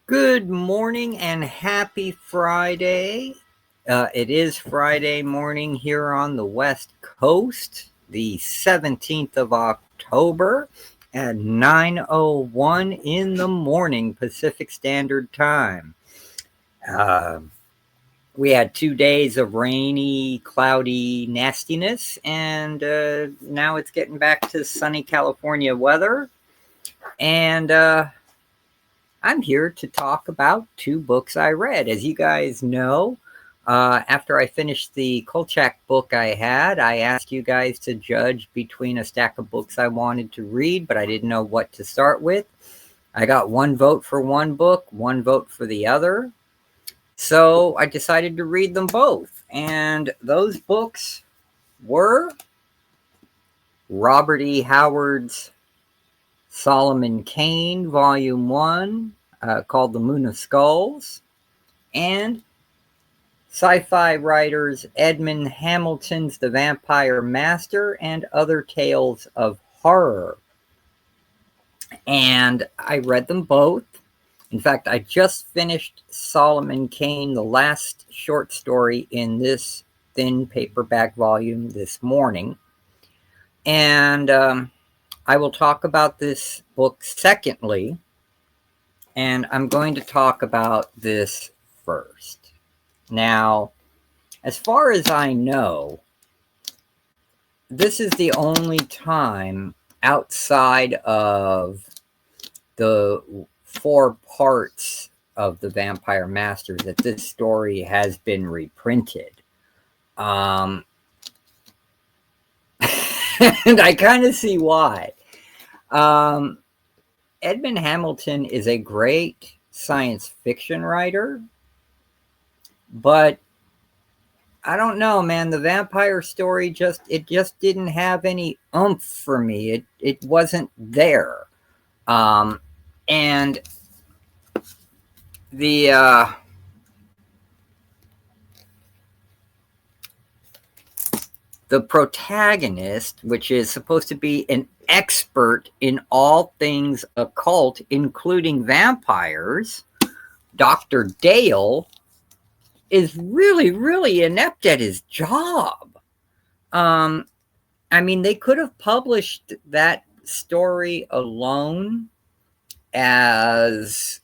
Good morning and happy Friday. It is Friday morning here on the West Coast, the 17th of October at 9:01 in the morning Pacific Standard Time. Uh, we had 2 days of rainy, cloudy nastiness, and now it's getting back to sunny California weather. And I'm here to talk about two books I read. As you guys know, after I finished the Kolchak book I asked you guys to judge between a stack of books I wanted to read, but I didn't know what to start with. I got one vote for one book, one vote for the other. So I decided to read them both. And those books were Robert E. Howard's Solomon Kane, Volume 1, called The Moon of Skulls, and sci-fi writers Edmund Hamilton's The Vampire Master and Other Tales of Horror. And I read them both. In fact, I just finished Solomon Kane, the last short story in this thin paperback volume this morning. And I will talk about this book secondly, and I'm going to talk about this first. Now, as far as I know, this is the only time outside of the 4 parts of The Vampire Masters that this story has been reprinted. And I kind of see why. Edmund Hamilton is a great science fiction writer, but I don't know, man. The vampire story just didn't have any oomph for me. It wasn't there. And the protagonist, which is supposed to be an expert in all things occult, including vampires, Dr. Dale, is really, really inept at his job. I mean, they could have published that story alone because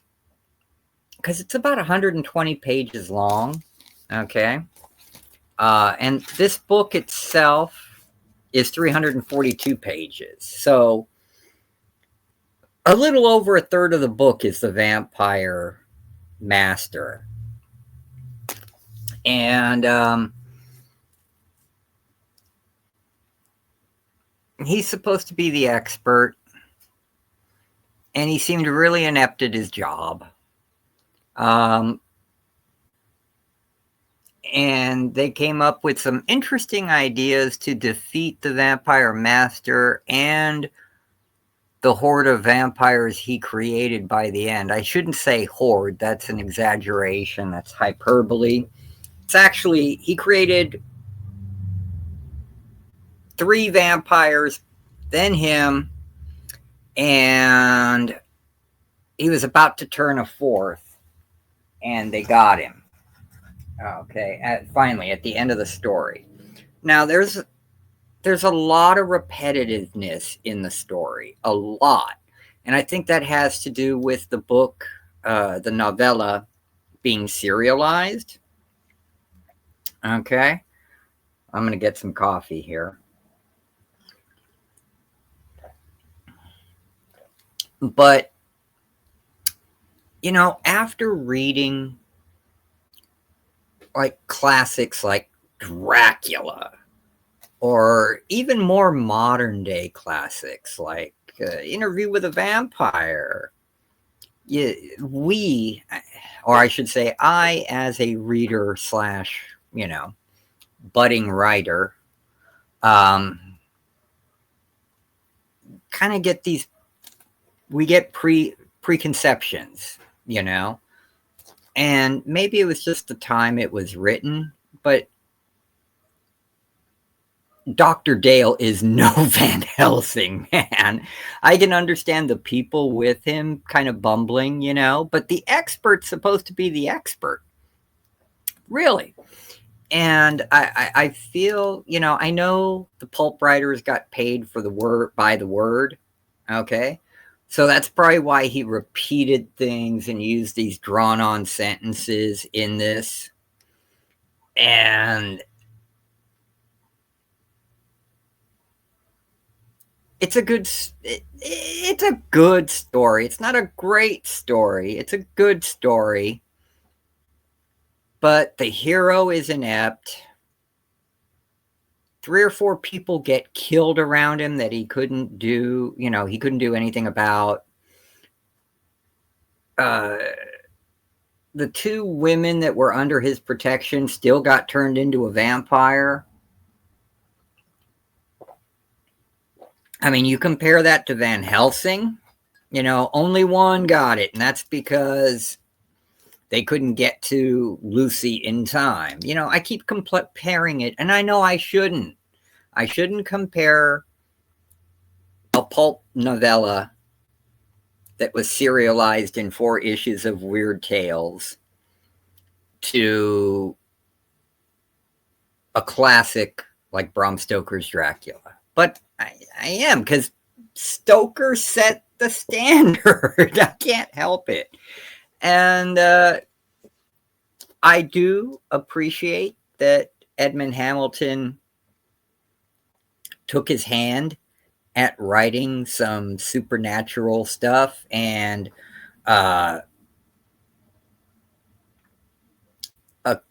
it's about 120 pages long. Okay. And this book itself is 342 pages. So a little over a third of the book is The Vampire Master. And he's supposed to be the expert, and he seemed really inept at his job. And they came up with some interesting ideas to defeat the Vampire Master and the horde of vampires he created by the end. I shouldn't say horde, that's an exaggeration, that's hyperbole. It's actually, he created 3 vampires, then him, and he was about to turn a 4th, and they got him. Okay, finally, at the end of the story. Now, there's a lot of repetitiveness in the story, a lot. And I think that has to do with the book, the novella, being serialized. Okay, I'm going to get some coffee here. But, you know, after reading like classics like Dracula, or even more modern day classics like Interview with a Vampire, or I should say I, as a reader slash, budding writer, kind of get we get preconceptions, and maybe it was just the time it was written, but Dr. Dale is no Van Helsing, man. I can understand the people with him kind of bumbling, but the expert's supposed to be the expert, really. And I feel, I know the pulp writers got paid for the word by the word, okay? So that's probably why he repeated things and used these drawn on sentences in this. And it's a good it's a good story. It's not a great story. It's a good story. But the hero is inept. 3 or 4 people get killed around him that he couldn't do, he couldn't do anything about. Uh, the 2 women that were under his protection still got turned into a vampire. I mean, you compare that to Van Helsing, only one got it, and that's because they couldn't get to Lucy in time. I keep comparing it, and I know I shouldn't. I shouldn't compare a pulp novella that was serialized in 4 issues of Weird Tales to a classic like Bram Stoker's Dracula. But I am, because Stoker set the standard. I can't help it. And I do appreciate that Edmund Hamilton took his hand at writing some supernatural stuff and the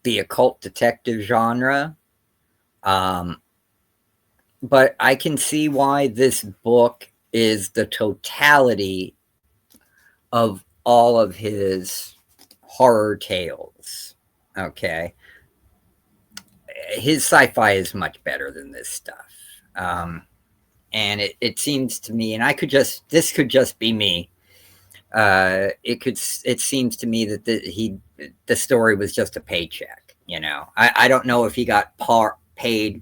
occult detective genre. But I can see why this book is the totality of all of his horror tales. Okay. His sci-fi is much better than this stuff. And it seems to me, and this could just be me. It seems to me that the story was just a paycheck. I don't know if he got paid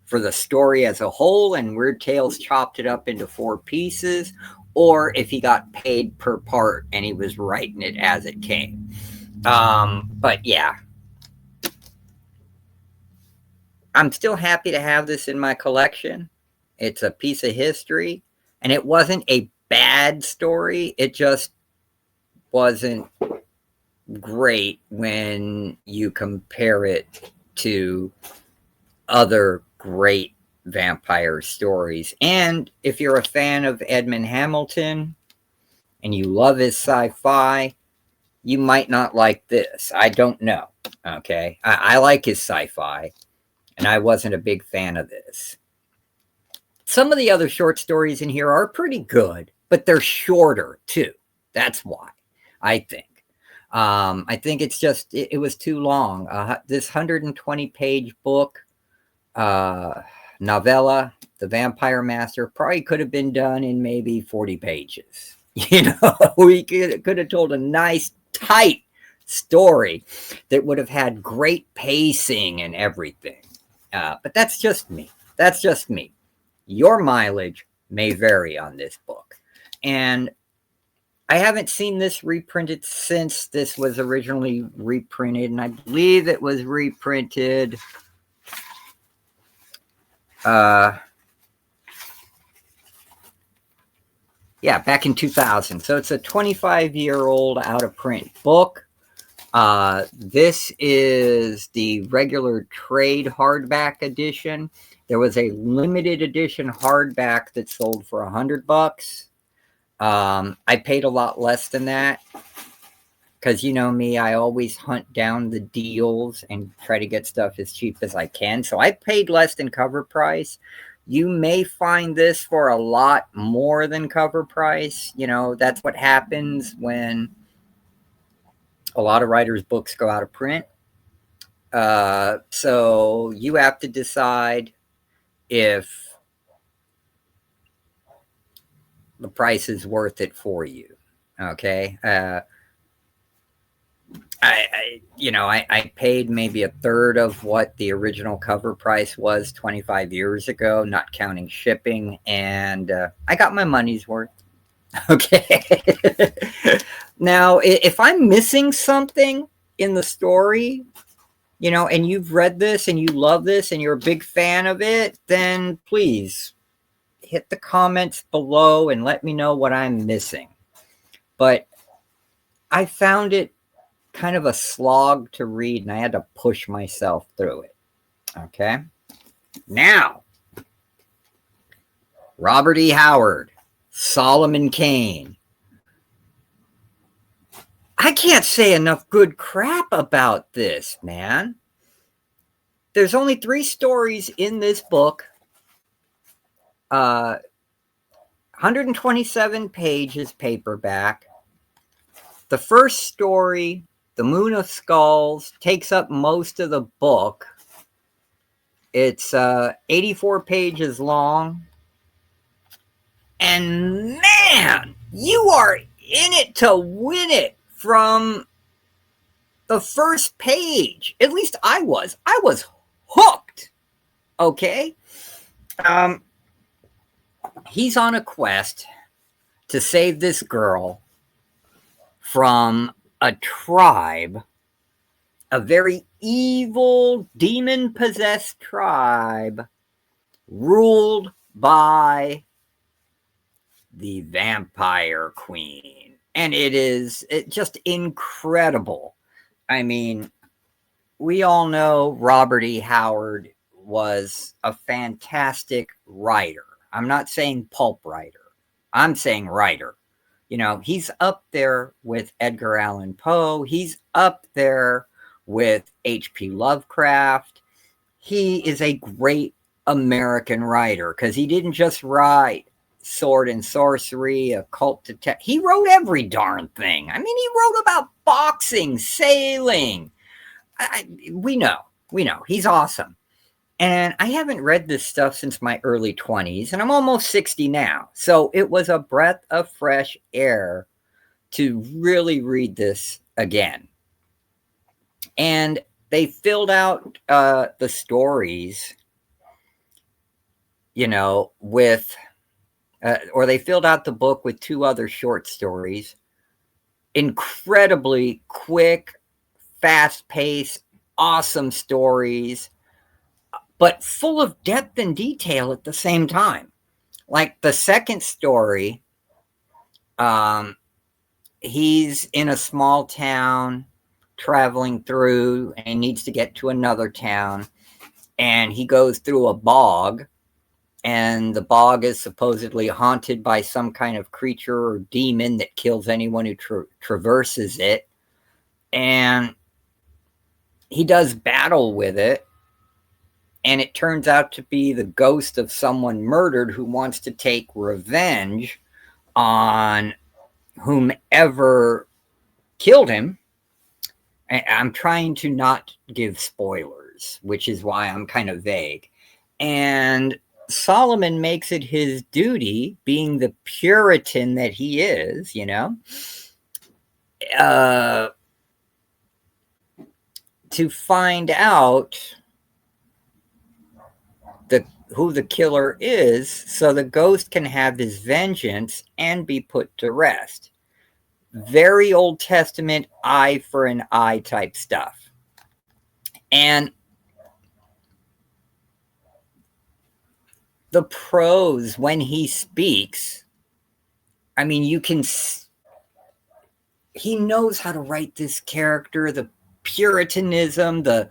for the story as a whole and Weird Tales chopped it up into 4 pieces, or if he got paid per part and he was writing it as it came. But yeah, I'm still happy to have this in my collection. It's a piece of history, and it wasn't a bad story. It just wasn't great when you compare it to other great vampire stories. And if you're a fan of Edmund Hamilton and you love his sci-fi, you might not like this. I don't know. Okay. I like his sci-fi, and I wasn't a big fan of this. Some of the other short stories in here are pretty good, but they're shorter too. That's why, I think. I think it's just, it was too long. This 120-page book, novella, The Vampire Master, probably could have been done in maybe 40 pages. We could have told a nice, tight story that would have had great pacing and everything. But that's just me. That's just me. Your mileage may vary on this book. And I haven't seen this reprinted since this was originally reprinted, and I believe it was reprinted back in 2000. So it's a 25-year-old out-of-print book. This is the regular trade hardback edition. There was a limited edition hardback that sold for $100. I paid a lot less than that because you know me, I always hunt down the deals and try to get stuff as cheap as I can. So I paid less than cover price. You may find this for a lot more than cover price. That's what happens when a lot of writers' books go out of print. So you have to decide if the price is worth it for you. Okay. I paid maybe a third of what the original cover price was 25 years ago, not counting shipping, and I got my money's worth. Okay. Now, if I'm missing something in the story, and you've read this and you love this and you're a big fan of it, then please hit the comments below and let me know what I'm missing. But I found it kind of a slog to read, and I had to push myself through it. Okay. Now, Robert E. Howard, Solomon Kane. I can't say enough good crap about this, man. There's only 3 stories in this book. 127 pages paperback. The first story, The Moon of Skulls, takes up most of the book. It's 84 pages long. And man, you are in it to win it from the first page. At least I was. I was hooked. Okay? He's on a quest to save this girl from a tribe, a very evil, demon-possessed tribe ruled by the Vampire Queen. And it's just incredible. I mean, we all know Robert E. Howard was a fantastic writer. I'm not saying pulp writer. I'm saying writer. He's up there with Edgar Allan Poe. He's up there with H.P. Lovecraft. He is a great American writer because he didn't just write sword and sorcery, occult detective. He wrote every darn thing. I mean, he wrote about boxing, sailing. We know. He's awesome. And I haven't read this stuff since my early 20s, and I'm almost 60 now. So it was a breath of fresh air to really read this again. And they filled out the stories, with, or they filled out the book with 2 other short stories. Incredibly quick, fast-paced, awesome stories, but full of depth and detail at the same time. Like the second story, he's in a small town traveling through, and he needs to get to another town, and he goes through a bog, and the bog is supposedly haunted by some kind of creature or demon that kills anyone who traverses it, and he does battle with it. And it turns out to be the ghost of someone murdered who wants to take revenge on whomever killed him. I'm trying to not give spoilers, which is why I'm kind of vague. And Solomon makes it his duty, being the Puritan that he is, to find out who the killer is, so the ghost can have his vengeance and be put to rest. Very Old Testament, eye for an eye type stuff. And the prose, when he speaks, I mean, he knows how to write this character, the Puritanism, the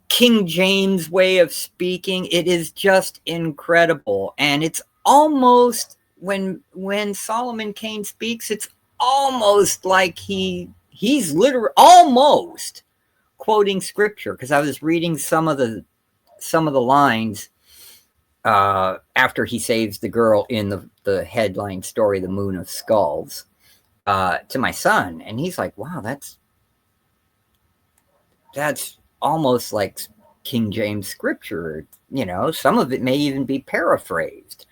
King James way of speaking. It is just incredible. And it's almost, when Solomon Kane speaks, it's almost like he's literally almost quoting scripture, because I was reading some of the lines after he saves the girl in the headline story, The Moon of Skulls, to my son, and he's like, wow, that's almost like King James scripture. Some of it may even be paraphrased.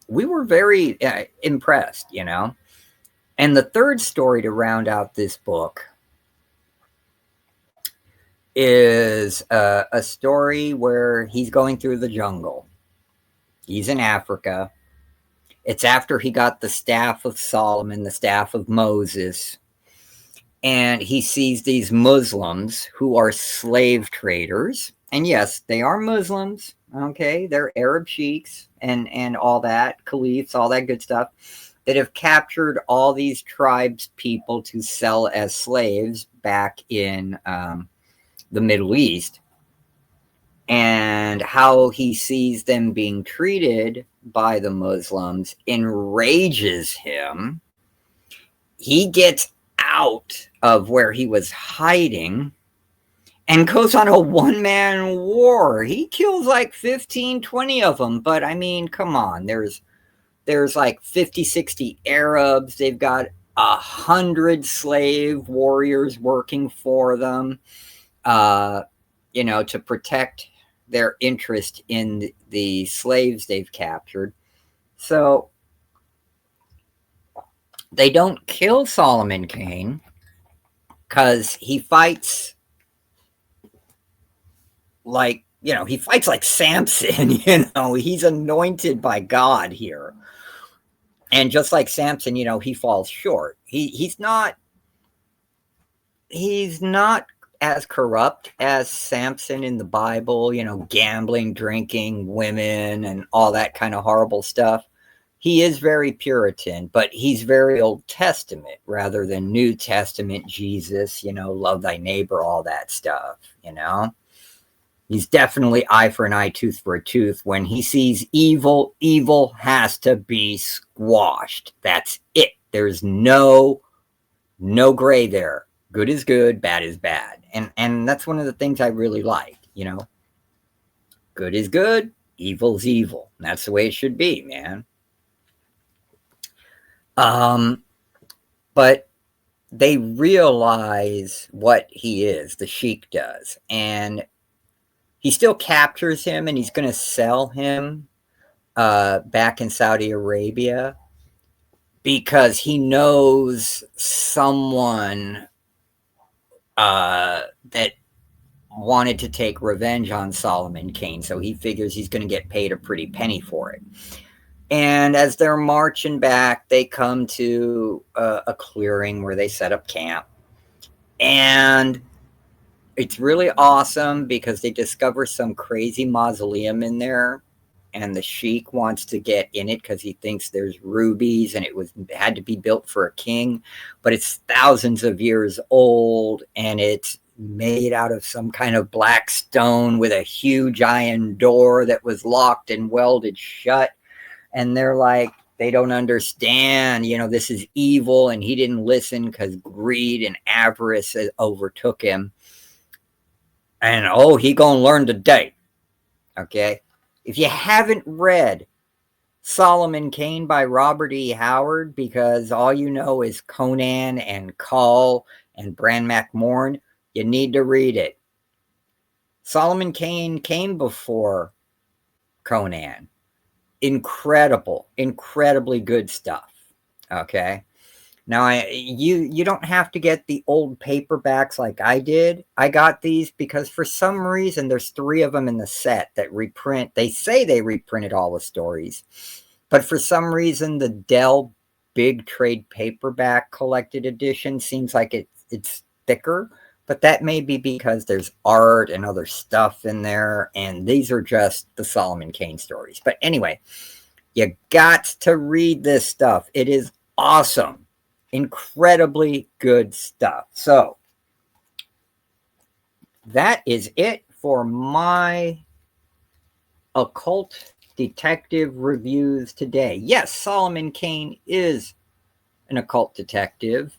We were very impressed, And the third story to round out this book is a story where he's going through the jungle. He's in Africa. It's after he got the staff of Solomon, the staff of Moses, and he sees these Muslims who are slave traders. And yes, they are Muslims. Okay, they're Arab sheiks and all that, caliphs, all that good stuff, that have captured all these tribes people to sell as slaves back in the Middle East. And how he sees them being treated by the Muslims enrages him. He gets out of where he was hiding and goes on a one-man war. He kills like 15, 20 of them. But I mean, come on, there's like 50, 60 Arabs. They've got 100 slave warriors working for them, to protect their interest in the slaves they've captured. So they don't kill Solomon Kane because he fights he fights like Samson. He's anointed by God here. And just like Samson, he falls short. He's not as corrupt as Samson in the Bible, gambling, drinking, women, and all that kind of horrible stuff. He is very Puritan, but he's very Old Testament rather than New Testament Jesus, love thy neighbor, all that stuff, He's definitely eye for an eye, tooth for a tooth. When he sees evil, evil has to be squashed. That's it. There's no gray there. Good is good, bad is bad. And that's one of the things I really like, Good is good, evil's evil. And that's the way it should be, man. But they realize what he is, the sheik does. And he still captures him, and he's going to sell him back in Saudi Arabia because he knows someone that wanted to take revenge on Solomon Kane. So he figures he's going to get paid a pretty penny for it. And as they're marching back, they come to a clearing where they set up camp. And it's really awesome because they discover some crazy mausoleum in there, and the sheik wants to get in it because he thinks there's rubies and it had to be built for a king, but it's thousands of years old and it's made out of some kind of black stone with a huge iron door that was locked and welded shut. And they're like, they don't understand, this is evil, and he didn't listen because greed and avarice overtook him. And he gonna learn today. Okay, if you haven't read Solomon Kane by Robert E. Howard, because all you know is Conan and Cull and Bran MacMorn, you need to read it. Solomon Kane came before Conan. Incredibly good stuff. Okay. Now, you don't have to get the old paperbacks like I did. I got these because for some reason, there's 3 of them in the set that reprint. They say they reprinted all the stories. But for some reason, the Dell Big Trade paperback collected edition seems like it's thicker. But that may be because there's art and other stuff in there. And these are just the Solomon Kane stories. But anyway, you got to read this stuff. It is awesome. Incredibly good stuff. So that is it for my Occult Detective reviews today. Yes, Solomon Kane is an occult detective.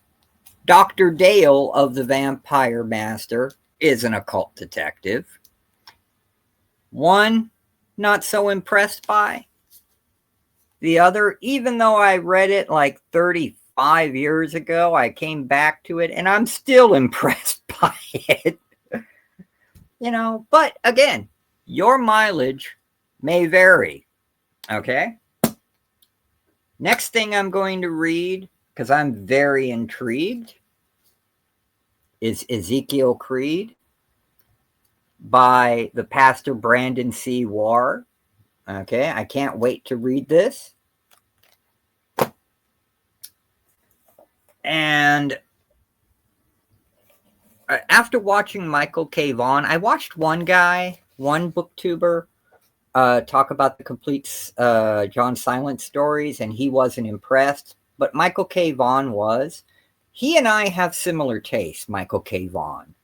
Dr. Dale of the Vampire Master is an occult detective. One, not so impressed by. The other, even though I read it like 35 years ago, I came back to it and I'm still impressed by it. But again, your mileage may vary. Okay. Next thing I'm going to read, because I'm very intrigued, is Ezekiel Creed. by the pastor Brandon C. Warr. Okay, I can't wait to read this. And after watching Michael K. Vaughan, I watched one booktuber, talk about the complete John Silence stories, and he wasn't impressed. But Michael K. Vaughan was. He and I have similar tastes, Michael K. Vaughan.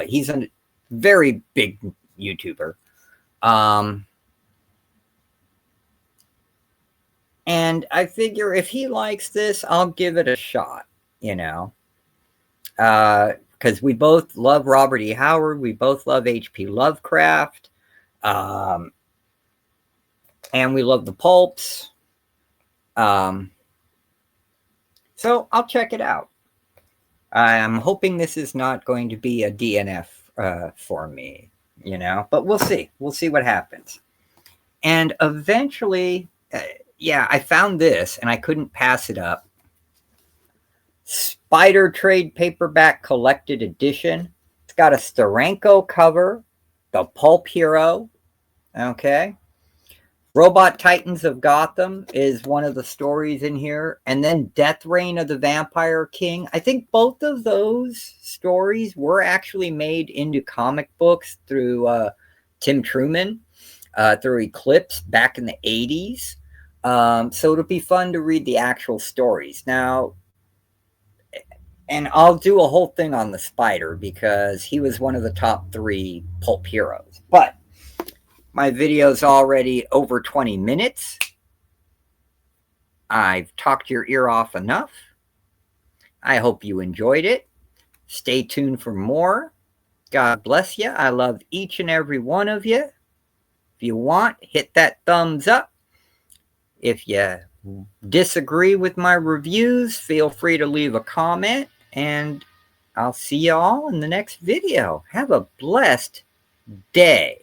He's a very big YouTuber. And I figure if he likes this, I'll give it a shot, you know. Because we both love Robert E. Howard. We both love H.P. Lovecraft. And we love the pulps. So I'll check it out. I'm hoping this is not going to be a DNF for me, you know, but we'll see. We'll see what happens. And eventually, yeah, I found this and I couldn't pass it up. Spider Trade Paperback Collected Edition. It's got a Steranko cover, the Pulp Hero. Okay. Robot Titans of Gotham is one of the stories in here. And then Death Reign of the Vampire King. I think both of those stories were actually made into comic books through Tim Truman, through Eclipse back in the 80s. So it'll be fun to read the actual stories. Now, and I'll do a whole thing on the Spider because he was one of the top 3 pulp heroes. But my video's already over 20 minutes. I've talked your ear off enough. I hope you enjoyed it. Stay tuned for more. God bless you. I love each and every one of you. If you want, hit that thumbs up. If you disagree with my reviews, feel free to leave a comment. And I'll see you all in the next video. Have a blessed day.